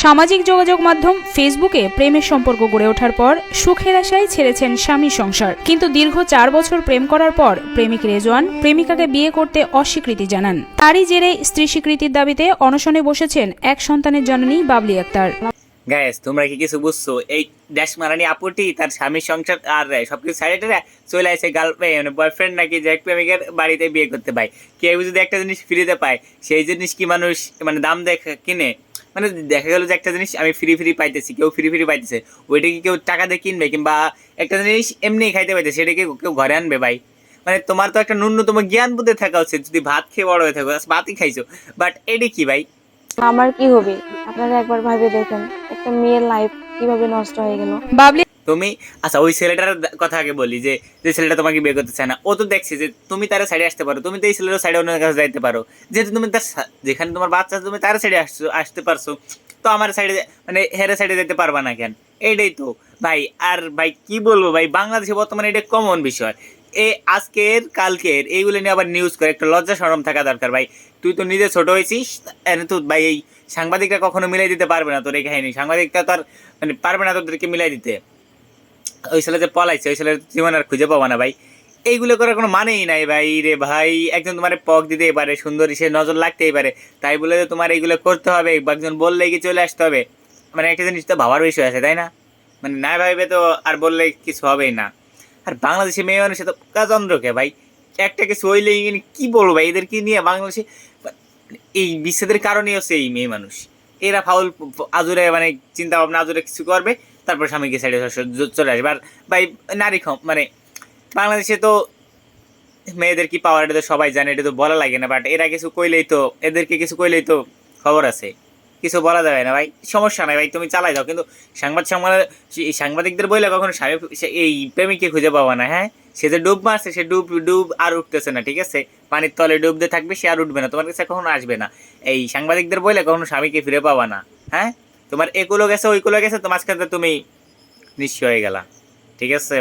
সামাজিক যোগাযোগ মাধ্যম ফেসবুকে প্রেমের সম্পর্ক গড়ে ওঠার পর সুখের আশায় ছেড়েছেন স্বামীর সংসার। কিন্তু দীর্ঘ 4 বছর প্রেম করার পর প্রেমিক রেজওয়ান প্রেমিকাকে বিয়ে করতে অস্বীকৃতি জানান। তারই জেরে স্ত্রী স্বীকৃতির দাবিতে অনশনে বসেছেন এক সন্তানের জননী বাবলি আক্তার। গাইস, তোমরা কি কিছু বুঝছো? এই ড্যাশ মারানি আপুটি তার স্বামীর সংসার আর সবকিছু সাইডে চলে আসে গার্লফ্রেন্ড মানে বয়ফ্রেন্ড নাকি যে এক প্রেমিকের বাড়িতে বিয়ে করতে পায়। কেউ যদি একটা জিনিস ফ্রিতে পায় সেই জিনিস কি মানুষ মানে দাম দেখে কিনে? মানে দেখা গেল যে একটা জিনিস আমি ফ্রি পাইতেছি, কেউ ফ্রি পাইতেছে, ওইটা কি কেউ টাকা দিয়ে কিনবে? কিংবা একটা জিনিস এমনি খাইতে পাইতেছে, সেটাকে কেউ ঘরে আনবে ভাই? মানে তোমার তো একটা ন্যূনতম জ্ঞান বুদ্ধি থাকা উচিত। যদি ভাত খেয়ে বড় হয়ে থাকো, ভাতই খাইছো, বাট এটা কি ভাই? আমার কি হবে? আপনারা একবার ভাবে দেখেন, একটা মেয়ের লাইফ কিভাবে নষ্ট হয়ে গেল। বাবলি তুমি আচ্ছা ওই ছেলেটার কথা আগে বলি, যে যে ছেলেটা তোমাকে বিয়ে করতে চায় না, ও তো দেখছে যে তুমি তার সাইডে আসতে পারো, তুমি তো এই ছেলের সাইডে অন্য কাছে যাইতে পারো। যেহেতু তুমি তার যেখানে তোমার বাচ্চা আছে, তুমি তার সাইডে আসতে পারছো, তো আমার সাইডে মানে হেরে সাইডে যেতে পারবা না কেন? এইটাই তো ভাই। আর ভাই কি বলবো ভাই, বাংলাদেশে বর্তমানে এটা কমন বিষয়। আজকের কালকের এইগুলো নিয়ে আবার নিউজ করে, একটা লজ্জা শরম থাকা দরকার ভাই। তুই তো নিজে ছোট হয়েছিস, তো ভাই এই সাংবাদিকরা কখনো মিলাই দিতে পারবে না তোর এই কাহিনী। সাংবাদিকরা তো আর মানে পারবে না তোদেরকে মিলাই দিতে। ওই ছেলে যে পলাইছে, ওই ছেলের জীবন আর খুঁজে পাবো না ভাই। এইগুলো করার কোনো মানেই নাই ভাই রে ভাই। একজন তোমার পক দিতেই পারে, সুন্দরী সে নজর লাগতেই পারে, তাই বলে যে তোমার এইগুলো করতে হবে, একজন বললে কি চলে আসতে হবে? মানে একটা জিনিস তো ভাবার বিষয় আছে, তাই না? মানে না ভাইবে তো আর বললে কিছু হবেই না। আর বাংলাদেশে মেয়ে মানুষে তো কাচন্দ্রকে ভাই, একটা কিছু হইলেই কি বলবো ভাই, এদেরকে নিয়ে বাংলাদেশে এই বিচ্ছেদের কারণেই হচ্ছে এই মেয়ে মানুষ। এরা ফাউল আজুরে মানে চিন্তা ভাবনা আজুরে কিছু করবে, তারপর স্বামীকে সাইডে চলে আসবে। আর ভাই নারী মানে বাংলাদেশে তো মেয়েদের কি পাওয়ার, এটা তো সবাই জানে, এটা তো বলা লাগে না। বাট এরা কিছু কইলেই তো, এদেরকে কিছু কইলেই তো খবর আছে, কিছু বলা যাবে না ভাই। সমস্যা নাই ভাই, তুমি চালাই দাও, কিন্তু সাংবাদিকদের বইলে কখনো এই প্রেমিককে খুঁজে পাবা না। হ্যাঁ, সে যে ডুব মারছে, সে ডুব আর উঠতেছে না, ঠিক আছে? পানির তলে ডুব দিয়ে থাকবে, সে আর উঠবে না, তোমার কাছে কখনো আসবে না। এই সাংবাদিকদের বইলে কখনো স্বামীকে ফিরে পাবা না। হ্যাঁ, তোমার এগুলো গেছে ওইগুলো গেছে, তো মাঝখানে তুমি নিঃস্ব হয়ে গেলা, ঠিক আছে?